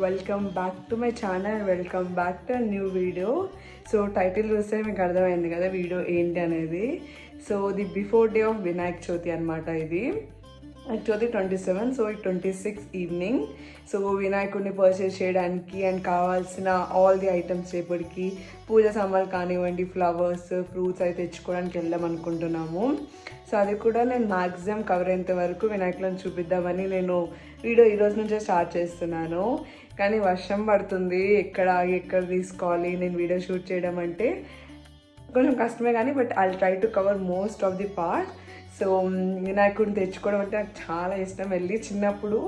Welcome back to my channel, welcome back to new video. So title చూస్తే మీకు అర్థమైంది కదా వీడియో ఏంటి అనేది. So the before day of Vinayaka Chavithi అనమాట. ఇది యాక్చువల్లీ 27, సో 26 ఈవినింగ్. సో వినాయకుడిని పర్చేస్ చేయడానికి అండ్ కావాల్సిన ఆల్ ది ఐటమ్స్ రేపటికి పూజ సామాన్లు కానివ్వండి, ఫ్లవర్స్, ఫ్రూట్స్ అయితే తెచ్చుకోవడానికి వెళ్దాం అనుకుంటున్నాము. సో అది కూడా నేను మ్యాక్సిమం కవర్ అయ్యేంత వరకు వినాయకులను చూపిద్దామని నేను వీడియో ఈరోజు నుంచే స్టార్ట్ చేస్తున్నాను. కానీ వర్షం పడుతుంది, ఎక్కడ తీసుకోవాలి నేను వీడియో షూట్ చేయడం అంటే కొంచెం కష్టమే, కానీ but I try to cover most of the part. So వినాయకుడిని తెచ్చుకోవడం అంటే నాకు చాలా ఇష్టం. వెళ్ళి చిన్నప్పుడు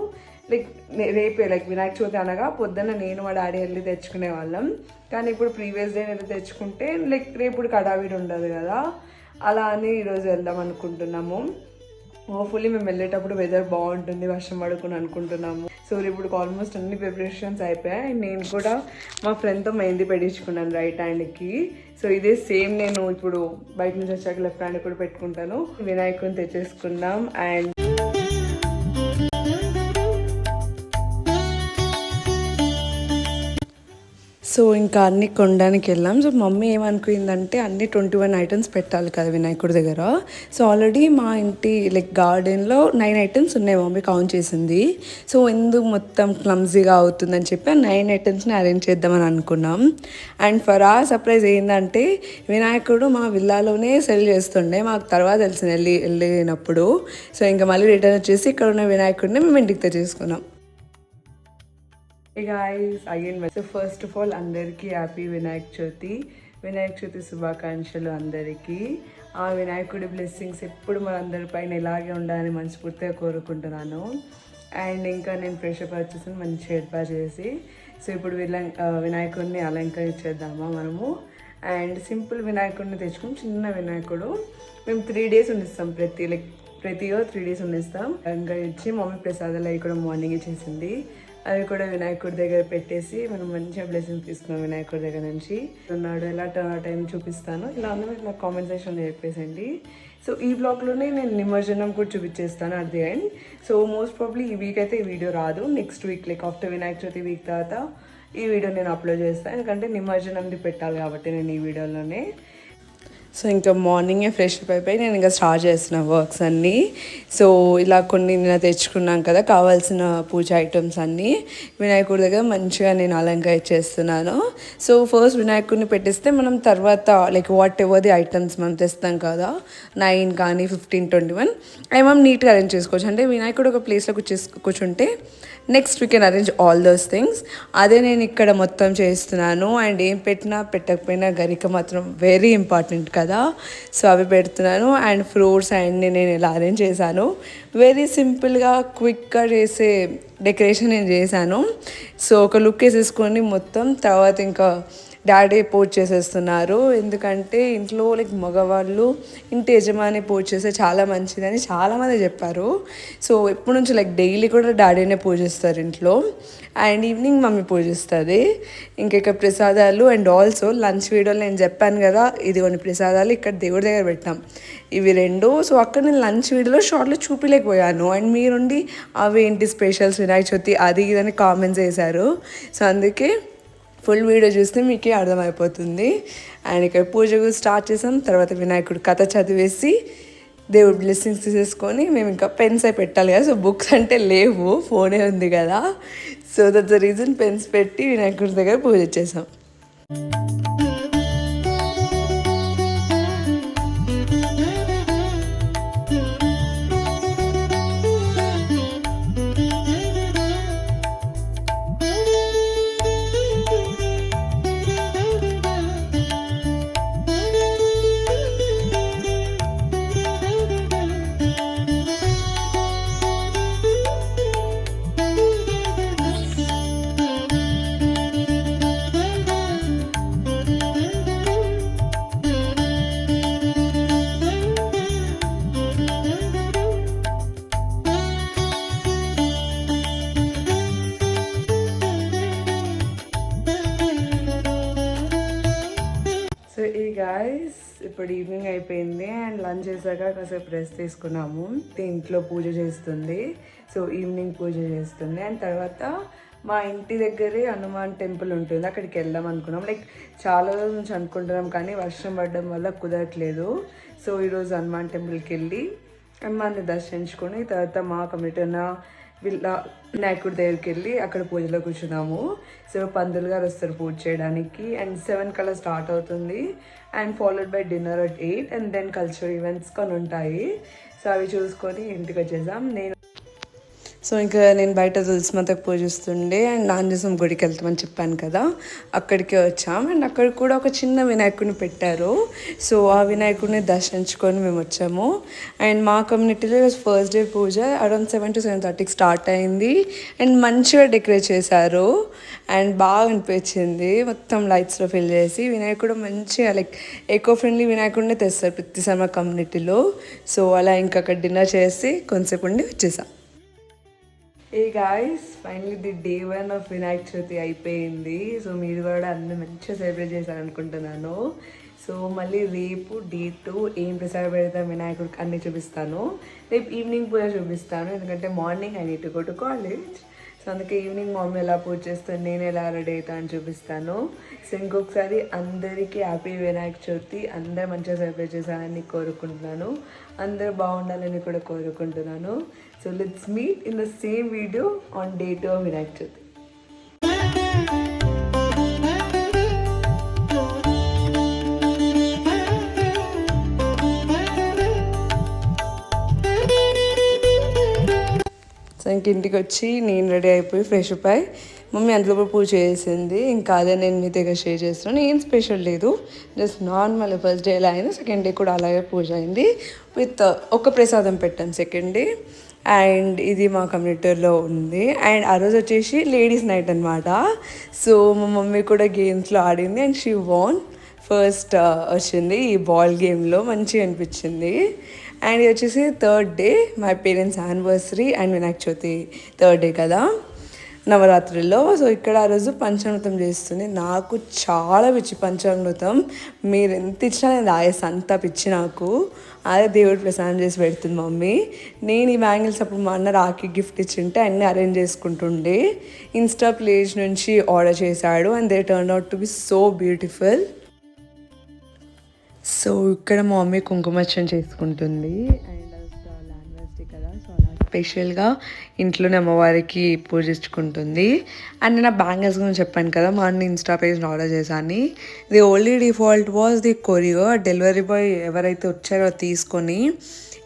రేపే వినాయక చవితి అనగా పొద్దున్న నేను మా డాడీ వెళ్ళి తెచ్చుకునే వాళ్ళం. కానీ ఇప్పుడు ప్రీవియస్ డే వెళ్ళి తెచ్చుకుంటే రేపు హడావిడి ఉండదు కదా, అలా అని ఈరోజు వెళ్దాం అనుకుంటున్నాము. హోప్ఫుల్లీ మేము వెళ్ళేటప్పుడు వెదర్ బాగుంటుంది, వర్షం పడుకుని అనుకుంటున్నాము. సో ఇప్పుడు ఆల్మోస్ట్ అన్ని ప్రిపరేషన్స్ అయిపోయాయి. నేను కూడా మా ఫ్రెండ్తో మెహందీ పెట్టించుకున్నాను రైట్ హ్యాండ్కి. సో ఇదే సేమ్ నేను ఇప్పుడు బయట నుంచి వచ్చాక లెఫ్ట్ హ్యాండ్ కూడా పెట్టుకుంటాను. వినాయకుడిని తెచ్చేసుకున్నాం. అండ్ సో ఇంకా అన్నీ కొనడానికి వెళ్ళాం. సో మమ్మీ ఏమనుకుందంటే అన్ని 21 ఐటమ్స్ పెట్టాలి కదా వినాయకుడి దగ్గర. సో ఆల్రెడీ మా ఇంటి గార్డెన్లో 9 ఐటమ్స్ ఉన్నాయి, మమ్మీ కౌంట్ చేసింది. సో ఎందుకు మొత్తం క్లమ్జీగా అవుతుందని చెప్పి 9 ఐటమ్స్ని అరేంజ్ చేద్దామని అనుకున్నాం. అండ్ ఫర్ ఆ సర్ప్రైజ్ ఏంటంటే వినాయకుడు మా విల్లాలోనే సెల్ చేస్తుండే, మాకు తర్వాత తెలిసింది వెళ్ళినప్పుడు. సో ఇంకా మళ్ళీ రిటర్న్ వచ్చేసి ఇక్కడ ఉన్న వినాయకుడిని మేము ఇంటికి తెచ్చేసుకున్నాం. Hey guys, again, so first of all అందరికీ హ్యాపీ వినాయక చవితి శుభాకాంక్షలు అందరికీ. ఆ వినాయకుడి బ్లెస్సింగ్స్ ఎప్పుడు మనందరి పైన ఇలాగే ఉండాలని మనస్ఫూర్తిగా కోరుకుంటున్నాను. అండ్ ఇంకా నేను ఫ్రెష్ అప్ వచ్చేసి మంచి ఏర్పాటు చేసి సో ఇప్పుడు వినాయకుడిని అలంకరించేద్దామా మనము. అండ్ సింపుల్ వినాయకుడిని తెచ్చుకుని చిన్న వినాయకుడు మేము 3 days ఉండిస్తాం, ప్రతి 3 days ఉండిస్తాం. ఇంకా ఇచ్చి మమ్మీ ప్రసాదాలు అవి కూడా మార్నింగే చేసింది, అవి కూడా వినాయకుడి దగ్గర పెట్టేసి మనం మంచిగా బ్లెస్సింగ్ తీసుకున్నాం వినాయకుడి దగ్గర నుంచి. ఉన్నాడు ఎలా టైం చూపిస్తాను, ఇలా ఉంది మీకు నాకు కామెంట్ సెక్షన్లో చెప్పేసండి. సో ఈ బ్లాగ్లోనే నేను నిమజ్జనం కూడా చూపించేస్తాను at the end. So most probably ఈ వీక్ అయితే ఈ వీడియో రాదు, next week after Vinayaka Chavithi week తర్వాత ఈ వీడియో నేను అప్లోడ్ చేస్తాను. ఎందుకంటే నిమజ్జనంది పెట్టాలి కాబట్టి నేను ఈ వీడియోలోనే. సో ఇంకా మార్నింగే ఫ్రెష్ అప్ అయిపోయి నేను ఇంకా స్టార్ట్ చేస్తున్నా వర్క్స్ అన్నీ. సో ఇలా కొన్ని నేను తెచ్చుకున్నాం కదా కావాల్సిన పూజ ఐటమ్స్ అన్నీ వినాయకుడి దగ్గర మంచిగా నేను అలంకరించేస్తున్నాను. సో ఫస్ట్ వినాయకుడిని పెట్టిస్తే మనం తర్వాత వాట్ ఎవర్ ది ఐటమ్స్ మనం తెస్తాం కదా 9 కానీ 15, 21 అవి మనం నీట్గా అరేంజ్ చేసుకోవచ్చు. అంటే వినాయకుడు ఒక ప్లేస్లో కూర్చుంటే next we can arrange all those things. అదే నేను ఇక్కడ మొత్తం చేస్తున్నాను. అండ్ ఏం పెట్టకపోయినా గరిక మాత్రం వెరీ ఇంపార్టెంట్ కదా, సో అవి పెడుతున్నాను. అండ్ ఫ్రూట్స్ అన్నీ నేను ఇలా అరేంజ్ చేశాను. వెరీ సింపుల్గా క్విక్గా చేసే డెకరేషన్ నేను చేశాను. సో ఒక లుక్ వేసేసుకొని మొత్తం తర్వాత ఇంకా డాడీ పూజ చేసేస్తున్నారు. ఎందుకంటే ఇంట్లో మగవాళ్ళు ఇంటి యజమాని పూజ చేస్తే చాలా మంచిదని చాలామంది చెప్పారు. సో ఎప్పటి నుంచి డైలీ కూడా డాడీనే పూజిస్తారు ఇంట్లో. అండ్ ఈవినింగ్ మమ్మీ పూజిస్తుంది. ఇంకా ప్రసాదాలు అండ్ ఆల్సో లంచ్ వీడియోలో నేను చెప్పాను కదా ఇది కొన్ని ప్రసాదాలు ఇక్కడ దేవుడి దగ్గర పెట్టాం, ఇవి 2. సో అక్కడ నేను లంచ్ వీడియోలో షార్ట్లో చూపించలేకపోయాను. అండ్ మీరుండి అవి ఏంటి స్పెషల్స్ వినాయక చవితి అది ఇదని కామెంట్స్ చేశారు. సో అందుకే ఫుల్ వీడియో చూస్తే మీకే అర్థమైపోతుంది. అండ్ ఇక్కడ పూజ స్టార్ట్ చేసాం. తర్వాత వినాయకుడు కథ చదివేసి దేవుడు బ్లెస్సింగ్స్ తీసేసుకొని మేము ఇంకా పెన్స్ అయి పెట్టాలి కదా. సో బుక్స్ అంటే లేవు, ఫోనే ఉంది కదా. So that's the reason pens పెట్టి వినాయకుడి దగ్గర పూజ చేసాం. గాయస్ ఇప్పుడు ఈవినింగ్ అయిపోయింది అండ్ లంచ్ చేశాక కాసేపు రెస్ట్ తీసుకున్నాము. ఇంట్లో పూజ చేస్తుంది, సో ఈవినింగ్ పూజ చేస్తుంది. అండ్ తర్వాత మా ఇంటి దగ్గరే హనుమాన్ టెంపుల్ ఉంటుంది, అక్కడికి వెళ్దాం అనుకున్నాం. లైక్ చాలా రోజుల నుంచి అనుకుంటున్నాం కానీ వర్షం పడడం వల్ల కుదరట్లేదు. సో ఈరోజు హనుమాన్ టెంపుల్కి వెళ్ళి హనుమాన్ని దర్శించుకొని తర్వాత మా కమ్యూనిటీ ఉన్న వినాయకుడి దగ్గరికి వెళ్ళి అక్కడ పూజలో కూర్చున్నాము. సో పంతులు గారు వస్తారు పూజ చేయడానికి. అండ్ 7 కల్లా స్టార్ట్ అవుతుంది and followed by dinner at 8 and then cultural events కొన్ని ఉంటాయి. సో అవి చూసుకొని ఇంటికి వచ్చేసాం. సో ఇంకా నేను బయట తులసిమాతకు పూజిస్తుండే అండ్ ఆంజనేయం గుడికి వెళ్తామని చెప్పాను కదా, అక్కడికి వచ్చాం. అండ్ అక్కడ కూడా ఒక చిన్న వినాయకుడిని పెట్టారు. సో ఆ వినాయకుడిని దర్శించుకొని మేము వచ్చాము. అండ్ మా కమ్యూనిటీలో first day puja around 7 to 7:30 start అయింది. అండ్ మంచిగా డెకరేట్ చేశారు అండ్ బాగా అనిపించింది. మొత్తం లైట్స్లో ఫిల్ చేసి వినాయకుడు మంచిగా లైక్ ఎకో ఫ్రెండ్లీ వినాయకుడిని తెస్తారు ప్రతిసారి మా కమ్యూనిటీలో. సో అలా ఇంకా అక్కడ డిన్నర్ చేసి కొంతసేపు ఉండి వచ్చేసాం. Hey guys, finally the day 1 of Vinayaka Chavithi అయిపోయింది. సో మీరు కూడా అందరూ మంచిగా సెలబ్రేట్ చేశారనుకుంటున్నాను. సో మళ్ళీ రేపు డే 2 ఏం ప్రసాదం పెడతాం వినాయకుడికి అన్నీ చూపిస్తాను. రేపు ఈవినింగ్ పూజ చూపిస్తాను, ఎందుకంటే morning I need to go to college. So అందుకే ఈవినింగ్ మమ్మీ ఎలా పూజ చేస్తాను, నేను ఎలా రెడీ అవుతాను అని చూపిస్తాను. సో ఇంకొకసారి అందరికీ హ్యాపీ వినాయక చవితి. అందరూ మంచిగా సెలబ్రేట్ చేశారని కోరుకుంటున్నాను, అందరూ బాగుండాలని కూడా కోరుకుంటున్నాను. So let's meet in the same video on day 2 of Vinayak Chavithi. So ఇంక ఇంటికి వచ్చి నేను రెడీ అయిపోయి ఫ్రెష్ అప్ అయి మమ్మీ అందులో కూడా పూజ చేసింది. ఇంకా అదే నేను మీ దగ్గర షేర్ చేస్తున్నాను. ఏం స్పెషల్ లేదు, జస్ట్ నార్మల్ ఫస్ట్ డే ఎలా అయింది, సెకండ్ డే కూడా అలాగే పూజ అయింది. విత్ ఒక ప్రసాదం పెట్టాం సెకండ్ డే. అండ్ ఇది మా కమ్యూనిటీలో ఉంది. అండ్ ఆ రోజు వచ్చేసి లేడీస్ నైట్ అనమాట. సో మా మమ్మీ కూడా గేమ్స్లో ఆడింది అండ్ షీ వాన్ ఫస్ట్ వచ్చింది ఈ బాల్ గేమ్లో, మంచిగా అనిపించింది. అండ్ ఇది వచ్చేసి third day my parents anniversary and Vinayaka Chavithi third day కదా నవరాత్రుల్లో. సో ఇక్కడ ఆ రోజు పంచామృతం చేస్తుంది. నాకు చాలా పిచ్చి పంచామృతం, మీరు ఎంత ఇచ్చినా నేను రాయేస్తాను, అంత పిచ్చి నాకు. అదే దేవుడు ప్రసాదం చేసి పెడుతుంది మమ్మీ. నేను ఈ బ్యాంగిల్స్ అప్పుడు మా అన్న రాఖీ గిఫ్ట్ ఇచ్చింటే అన్నీ అరేంజ్ చేసుకుంటుండే. ఇన్స్టా పేజ్ నుంచి ఆర్డర్ చేశాడు and they turn out to be so beautiful. So ఇక్కడ మా మమ్మీ కుంకుమార్చన చేసుకుంటుంది. అండ్ కదా, సో అలా స్పెషల్గా ఇంట్లోనే అమ్మవారికి పూజించుకుంటుంది. అండ్ నేను బ్యాంగిల్స్ గురించి చెప్పాను కదా, మా అన్న ఇన్స్టా పేజ్ని ఆర్డర్ చేశాను. The only default was the courier. Delivery boy ఎవరైతే వచ్చారో తీసుకొని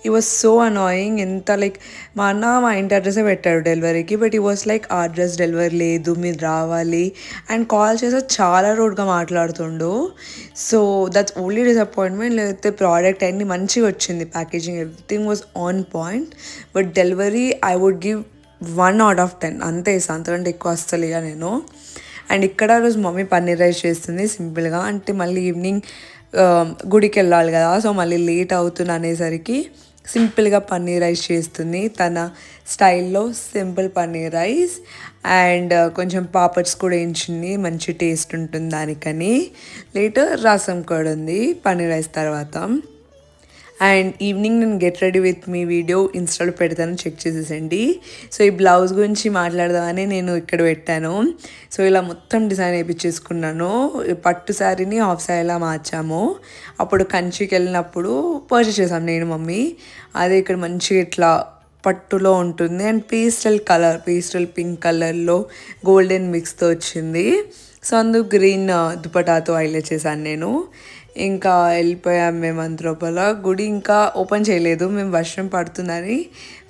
ఈ వాజ్ సో అనాయింగ్. ఎంత లైక్ మా అన్న మా ఇంటి అడ్రస్సే పెట్టాడు డెలివరీకి, బట్ ఈ వాజ్ లైక్ ఆ అడ్రస్ డెలివరీ లేదు, మీరు రావాలి అండ్ కాల్ చేస్తే చాలా రూడ్గా మాట్లాడుతుండు. So that's only disappointment. లేకపోతే ప్రోడక్ట్ అన్నీ మంచిగా వచ్చింది, packaging everything was on point. But delivery I would give 1 out of 10 అంతే, అంతకంటే ఎక్కువ వస్తలేగా నేను. అండ్ ఇక్కడ రోజు మమ్మీ పన్నీర్ రైస్ చేస్తుంది సింపుల్గా. అంటే మళ్ళీ ఈవినింగ్ గుడికి వెళ్ళాలి కదా, సో మళ్ళీ లేట్ అవుతుంది అనేసరికి సింపుల్గా పన్నీర్ రైస్ చేస్తుంది తన స్టైల్లో. సింపుల్ పన్నీర్ రైస్ అండ్ కొంచెం పాపడ్స్ కూడా వేయించింది, మంచి టేస్ట్ ఉంటుంది దానికని. లేటర్ రసం కూడా ఉంది పన్నీర్ రైస్ తర్వాత. అండ్ ఈవినింగ్ నేను get ready with me video ఇన్స్టాలో పెడతాను, చెక్ చేసేసండి. సో ఈ బ్లౌజ్ గురించి మాట్లాడదామని నేను ఇక్కడ పెట్టాను. సో ఇలా మొత్తం డిజైన్ వేయించేసుకున్నాను. పట్టు శారీని హాఫ్ శారీలా మార్చాము. అప్పుడు కంచికి వెళ్ళినప్పుడు పర్చేస్ చేసాం నేను మమ్మీ. అదే ఇక్కడ మంచిగా ఇట్లా పట్టులో ఉంటుంది అండ్ పేస్టల్ పింక్ కలర్లో గోల్డెన్ మిక్స్తో వచ్చింది. సో అందుకు గ్రీన్ దుపటాతో హైలైట్ చేశాను నేను. ఇంకా వెళ్ళిపోయాం మేము అంతలోపల. గుడి ఇంకా ఓపెన్ చేయలేదు, మేము వర్షం పడుతుందని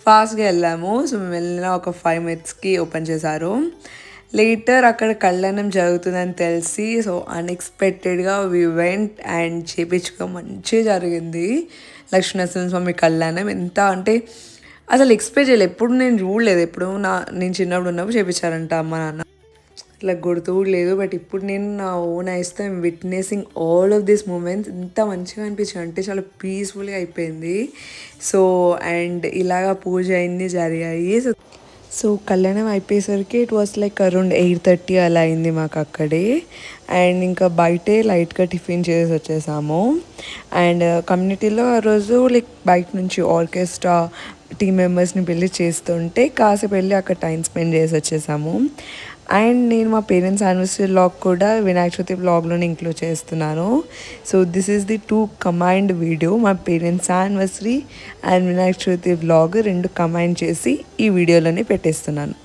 ఫాస్ట్గా వెళ్ళాము. సో మేము వెళ్ళిన ఒక 5 minutesకి ఓపెన్ చేశారు. లేటర్ అక్కడ కళ్యాణం జరుగుతుందని తెలిసి సో అన్ఎక్స్పెక్టెడ్గా వి వెంట్ అండ్ చేపించుకో మంచిగా జరిగింది. లక్ష్మీనరసింహస్వామి కళ్యాణం ఎంత అంటే అసలు ఎక్స్పెక్ట్ చేయలేదు, ఎప్పుడు నేను చూడలేదు. ఎప్పుడు నేను చిన్నప్పుడు ఉన్నప్పుడు చేపించారంట అమ్మ నాన్న, ఇట్లా గుర్తు లేదు. బట్ ఇప్పుడు నేను నా ఓన్ ఐస్తో witnessing all of this moments. ఎంత మంచిగా అనిపించింది అంటే చాలా పీస్ఫుల్గా అయిపోయింది. సో అండ్ ఇలాగా పూజ అన్నీ జరిగాయి. సో కళ్యాణం అయిపోయేసరికి ఇట్ వాస్ లైక్ అరౌండ్ 8:30 అలా అయింది మాకు అక్కడే. అండ్ ఇంకా బయటే లైట్గా టిఫిన్ చేసి వచ్చేసాము. అండ్ కమ్యూనిటీలో ఆ రోజు లైక్ బయట నుంచి ఆర్కెస్ట్రా టీమ్ మెంబర్స్ని పెళ్ళి చేస్తుంటే కాసేపు వెళ్ళి అక్కడ టైం స్పెండ్ చేసి వచ్చేసాము. అండ్ నేను మా పేరెంట్స్ యానివర్సరీ వ్లాగ్ కూడా వినాయక చవితి వ్లాగ్లోనే ఇంక్లూడ్ చేస్తున్నాను. So this is the 2 combined video. మా parents anniversary and Vinayaka Chavithi vlog 2 combine చేసి ఈ వీడియోలోనే పెట్టేస్తున్నాను.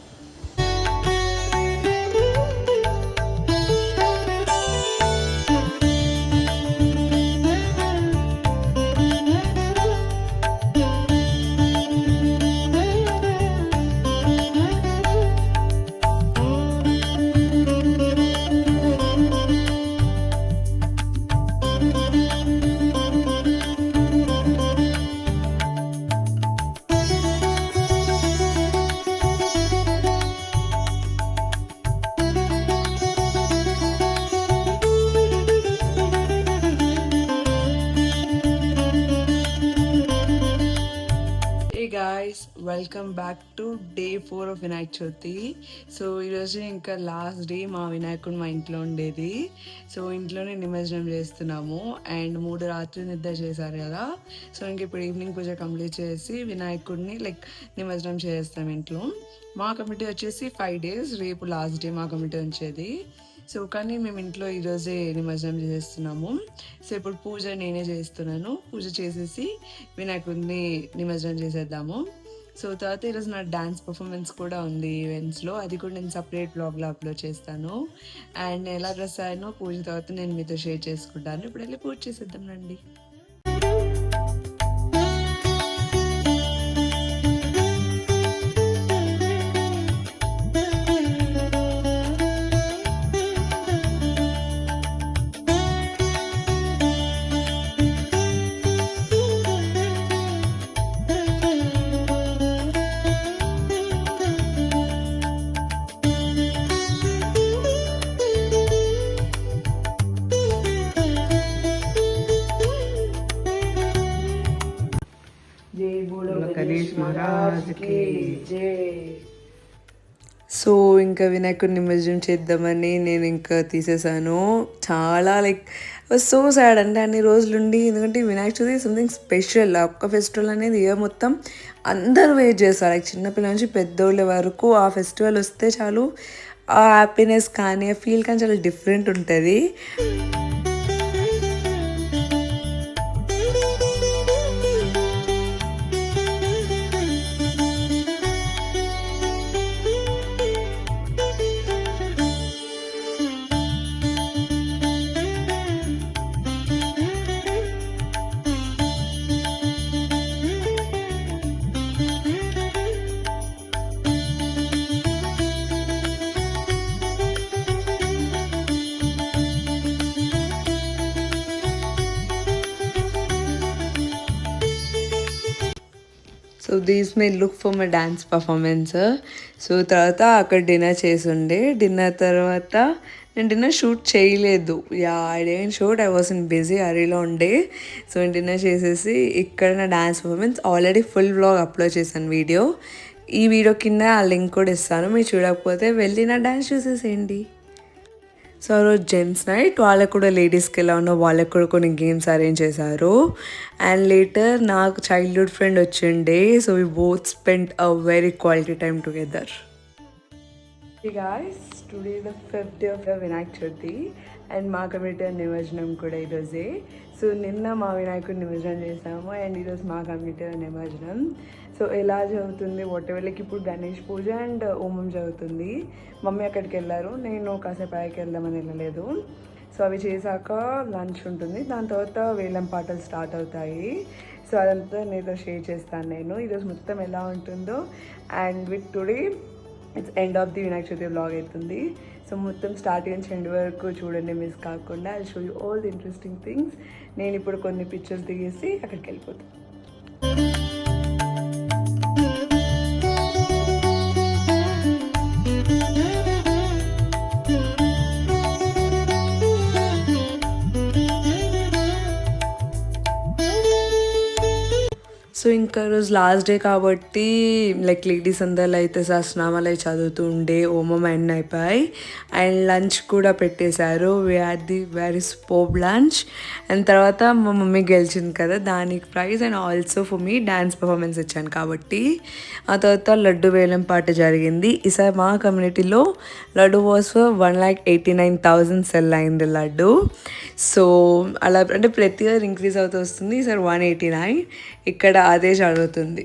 Guys welcome back to day 4 of Vinayaka Chavithi. So ఈరోజు ఇంకా లాస్ట్ డే మా వినాయకుడు మా ఇంట్లో ఉండేది. సో ఇంట్లోనే నిమజ్జనం చేస్తున్నాము అండ్ 3 రాత్రి నిద్ర చేశారు కదా. సో ఇంక ఇప్పుడు ఈవినింగ్ పూజ కంప్లీట్ చేసి వినాయకుడిని నిమజ్జనం చేస్తాం ఇంట్లో. మా కమిటీ వచ్చేసి 5 days, రేపు లాస్ట్ డే మా కమిటీ వచ్చేది. సో కానీ మేము ఇంట్లో ఈరోజే నిమజ్జనం చేస్తున్నాము. సో ఇప్పుడు పూజ నేనే చేస్తున్నాను. పూజ చేసేసి వినాయకుడిని నిమజ్జనం చేసేద్దాము. సో తర్వాత ఈరోజు నా డ్యాన్స్ పర్ఫార్మెన్స్ కూడా ఉంది ఈవెంట్స్లో. అది కూడా నేను సపరేట్ బ్లాగ్లో అప్లోడ్ చేస్తాను. అండ్ ఎలా డ్రెస్ అయ్యానో పూజ తర్వాత నేను మీతో షేర్ చేసుకుంటాను. ఇప్పుడు వెళ్ళి పూజ చేసేద్దాం రండి. సో ఇంకా వినాయకుడి నిమజ్జనం చేద్దామని నేను ఇంకా తీసేసాను. చాలా సో సాడ్ అంటే అన్ని రోజులుండి, ఎందుకంటే వినాయక చవితి సంథింగ్ స్పెషల్. ఒక్క ఫెస్టివల్ అనేది ఇయర్ మొత్తం అందరూ వెయిట్ చేస్తారు. చిన్నపిల్లల నుంచి పెద్దోళ్ళ వరకు ఆ ఫెస్టివల్ వస్తే చాలు ఆ హ్యాపీనెస్ కానీ ఆ ఫీల్ కానీ చాలా డిఫరెంట్ ఉంటుంది. So these may look for my dance performance. So తర్వాత అక్కడ డిన్నర్ చేసి ఉండే. డిన్నర్ తర్వాత నేను డిన్నర్ షూట్ చేయలేదు. I don't shoot, I was in busy హరీలో ఉండే. సో నేను డిన్నర్ చేసేసి ఇక్కడ నా dance performance already full vlog upload చేశాను వీడియో. ఈ వీడియో కింద ఆ లింక్ కూడా ఇస్తాను, మీరు చూడకపోతే వెళ్ళి నా డ్యాన్స్ చూసేసేయండి. సో ఆ రోజు జెంట్స్ నైట్, వాళ్ళకు కూడా లేడీస్కి ఎలా ఉన్నో వాళ్ళకు కూడా కొన్ని గేమ్స్ అరేంజ్ చేశారు. అండ్ లేటర్ నాకు చైల్డ్హుడ్ ఫ్రెండ్ వచ్చిండే. So we both spend a very quality time together. Guys, today the 5th day of Vinayaka Chavithi and మా కమిటీ నిమజ్జనం కూడా ఈరోజే. సో నిన్న మా వినాయకుడిని నిమజ్జనం చేసాము అండ్ ఈరోజు మా కమిటీ నిమజ్జనం. సో ఎలా జరుగుతుంది వాటెవర్లకి ఇప్పుడు గణేష్ పూజ అండ్ హోమం జరుగుతుంది. మమ్మీ అక్కడికి వెళ్ళారు, నేను కాసేపు పైకి వెళ్దామని వెళ్ళలేదు. సో అవి చేశాక లంచ్ ఉంటుంది, దాని తర్వాత వేలం పాటలు స్టార్ట్ అవుతాయి. సో అదంతా నీతో షేర్ చేస్తాను నేను ఈరోజు మొత్తం ఎలా ఉంటుందో. And with today it's end of the Vinayaka Chavithi vlog అవుతుంది. సో మొత్తం స్టార్ట్ నుంచి ఎండ్ వరకు చూడండి, మిస్ కాకుండా. I show you all the interesting things. నేను ఇప్పుడు కొన్ని పిక్చర్స్ దిగేసి అక్కడికి వెళ్ళిపోతాను. సో ఇంకా రోజు లాస్ట్ డే కాబట్టి లైక్ లేడీస్ అందరూ అయితే సహస్రనామాలు అవి చదువుతూ ఉండే హోమం ఎండ్ అయిపోయి అండ్ లంచ్ కూడా పెట్టేశారు. Very స్పోప్ lunch. అండ్ తర్వాత మా మమ్మీ గెలిచింది కదా దానికి prize and also for me dance performance ఇచ్చాను కాబట్టి. ఆ తర్వాత లడ్డు వేలం పాట జరిగింది. ఈసారి మా కమ్యూనిటీలో లడ్డు వాస్ 1,89,000 సెల్ అయింది లడ్డు. సో అలా అంటే ప్రతి ఇయర్ ఇంక్రీజ్ అవుతూ వస్తుంది. ఈసారి 189 ఇక్కడ అదే జరుగుతుంది.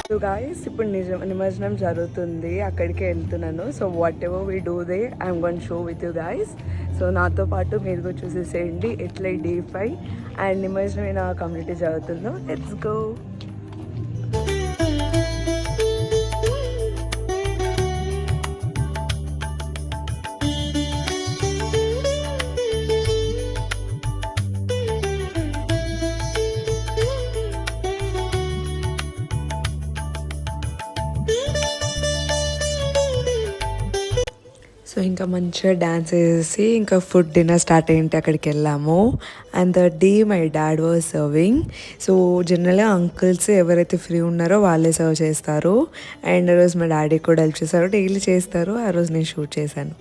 సో గాయస్ ఇప్పుడు నిమజ్జనం జరుగుతుంది, అక్కడికే వెళ్తున్నాను. So whatever we do there I'm gonna show with you guys. So నాతో పాటు మీరు కూడా చూసేసేయండి ఎట్లా డే 5 అండ్ నిమజ్జనం నా కమ్యూనిటీ జరుగుతుందో. Let's go. సో ఇంకా మంచిగా డ్యాన్స్ వేసి ఇంకా ఫుడ్ డిన్నర్ స్టార్ట్ అయ్యింటే అక్కడికి వెళ్ళాము. And the day my dad was serving. So జనరల్గా అంకుల్స్ ఎవరైతే ఫ్రీ ఉన్నారో వాళ్ళే సర్వ్ చేస్తారు. అండ్ ఆ రోజు మా డాడీ కూడా హెల్ప్ చేస్తారు, డైలీ చేస్తారు. ఆ రోజు నేను షూట్ చేశాను.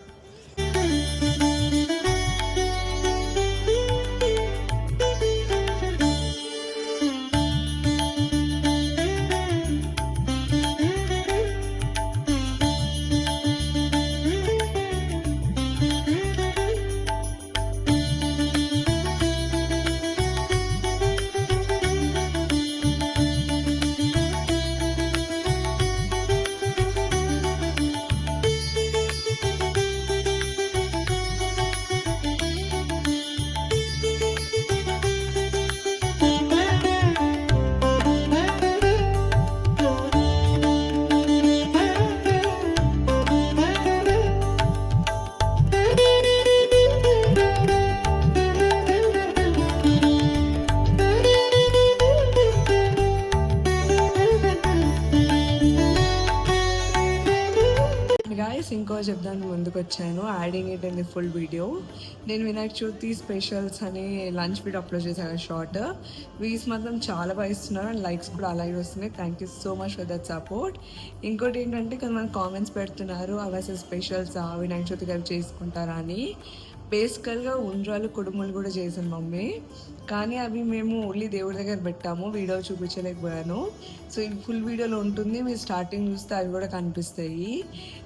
ఇంకో చెప్దానికి ముందుకు వచ్చాను, adding it in the full video. నేను వినాయక చవితి స్పెషల్స్ అని లంచ్ వీడియో అప్లోడ్ చేశాను షార్ట్. వ్యూస్ మాత్రం చాలా బాగా ఇస్తున్నారు అండ్ లైక్స్ కూడా అలాగే వస్తున్నాయి. Thank you so much for that support. ఇంకోటి ఏంటంటే కొంతమంది కామెంట్స్ పెడుతున్నారు అవి అసలు స్పెషల్స్ వినాయక చవితి గారు చేసుకుంటారా అని. బేసికల్గా ఉండ్రాలు కుడుములు కూడా చేసాను మమ్మీ, కానీ అవి మేము ఓన్లీ దేవుడి దగ్గర పెట్టాము, వీడియో చూపించలేకపోయాను. సో ఈ ఫుల్ వీడియోలో ఉంటుంది, మీరు స్టార్టింగ్ చూస్తే అవి కూడా కనిపిస్తాయి.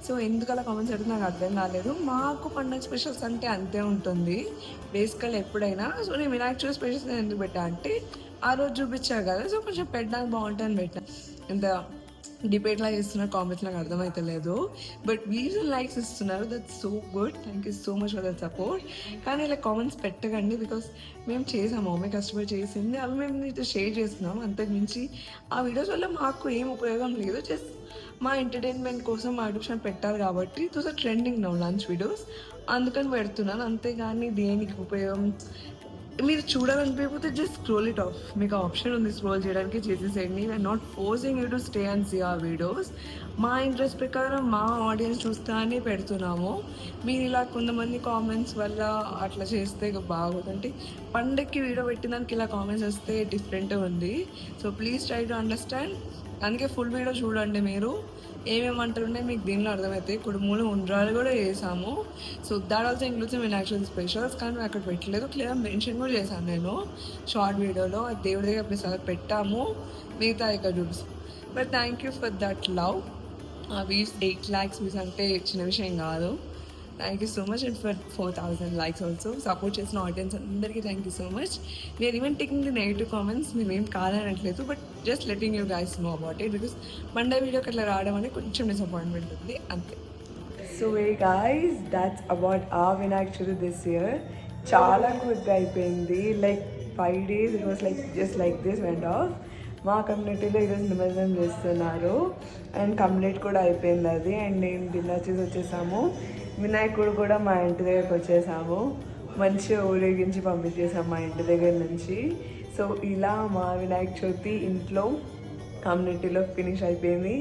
సో ఎందుకు అలా కామెంట్స్ పెడితే నాకు అర్థం కాలేదు. మాకు పండుగ స్పెషల్స్ అంటే అంతే ఉంటుంది బేసికల్ ఎప్పుడైనా. సో నేను వినాయక చవితి స్పెషల్స్ ఎందుకు పెట్టా అంటే ఆ రోజు చూపించాను కదా, సో కొంచెం పెట్టడానికి బాగుంటుందని పెట్టా. ఎంత డిబేట్లా చేస్తున్నారు కామెంట్స్ నాకు అర్థమవుతలేదు, బట్ వ్యూస్ అండ్ లైక్స్ ఇస్తున్నారు. That's so good. Thank you so much for that support. కానీ ఇలా కామెంట్స్ పెట్టకండి, బికాస్ మేము చేసాము, మమ్మీ కష్టపడి చేసింది, అవి మేము మీతో షేర్ చేస్తున్నాం. అంతకు మించి ఆ వీడియోస్ వల్ల మాకు ఏం ఉపయోగం లేదు. జస్ట్ మా ఎంటర్టైన్మెంట్ కోసం మా యూట్యూబ్ ఛానల్ పెట్టారు కాబట్టి those are trending now lunch videos, అందుకని పెడుతున్నాను. అంతేగాని దేనికి ఉపయోగం మీరు చూడాలనిపించకపోతే జస్ట్ స్క్రోల్ ఇట్ ఆఫ్. మీకు ఆప్షన్ ఉంది స్క్రోల్ చేయడానికి, చేసేసేయండి. I not forcing you to stay and see ఆ వీడియోస్. మా ఇంట్రెస్ట్ ప్రకారం మా ఆడియన్స్ చూస్తానే పెడుతున్నాము. మీరు ఇలా కొంతమంది కామెంట్స్ వల్ల అట్లా చేస్తే బాగోదు. అంటే పండక్కి వీడియో పెట్టినానికి ఇలా కామెంట్స్ వస్తే డిఫరెంట్గా ఉంది. So please try to understand. అందుకే ఫుల్ వీడియో చూడండి. మీరు ఏమేమి అంటారుంటే మీకు దీనిలో అర్థమవుతాయి. కుడుములు ఉండ్రాలు కూడా చేసాము. So that also includes in actual specials, కానీ మేము అక్కడ పెట్టలేదు. క్లియర్ మెన్షన్ కూడా చేశాను నేను షార్ట్ వీడియోలో. దేవుడి దగ్గర ప్రసాద్ పెట్టాము, మిగతా ఇక్కడ చూపిస్తాం. But thank you for that love. Views 8 lakhs views అంటే చిన్న విషయం కాదు. Thank you so much and for 4,000 likes also. Support చేసిన ఆడియన్స్ అందరికీ thank you so much. We're even taking the negative comments, మేమేం కాదనట్లేదు, but just letting you guys know about it. Because Monday వీడియోకి అట్లా రావడం అనేది కొంచెం డిసప్పాయింట్మెంట్ ఉంది, అంతే. So way guys, that's about our Vinayaka Chavithi this year. చాలా క్విక్గా అయిపోయింది. Like 5 days it was like just like this went off. మా కమ్యూనిటీలో ఈరోజు నిమజ్జనం చేస్తున్నారు అండ్ కంప్లీట్ కూడా అయిపోయింది అది. అండ్ నేను డిన్నర్ చేసి వచ్చేసాము. వినాయకుడు కూడా మా ఇంటి దగ్గరకు వచ్చేసాము. మంచిగా ఊరేగించి పంపించేసాము మా ఇంటి దగ్గర నుంచి. సో ఇలా మా వినాయక చవితి ఇంట్లో కమ్యూనిటీలో ఫినిష్ అయిపోయింది.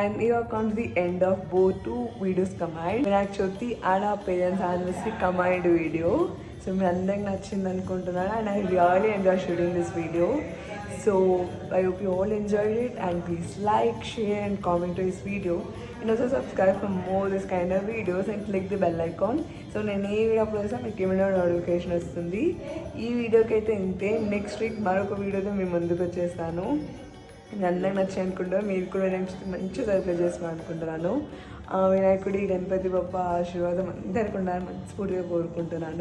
And here comes the end of both two videos combined. Vinayaka Chavithi and ఆ parents anniversary combined video. So మీ అందరికి నచ్చింది అనుకుంటున్నాను and I really enjoy shooting this video. So I hope you all enjoyed it and please like, share and comment to this video and also subscribe for more this kind of videos and click the bell icon. So నేను ఏ video upload చేసినా మీకు ఏమైనా notification వస్తుంది. ఈ వీడియోకి అయితే ఇంతే. Next week మరొక వీడియోతో మీ ముందుకు వచ్చేస్తాను. నేను అందరికి నచ్చి అనుకుంటాను, మీరు కూడా మంచిగా సెలబ్రేట్ చేసుకుని అనుకుంటున్నాను. వినాయకుడి గణపతి బప్ప ఆశీర్వాదం అందరికీ ఉండాలని మనస్ఫూర్తిగా కోరుకుంటున్నాను.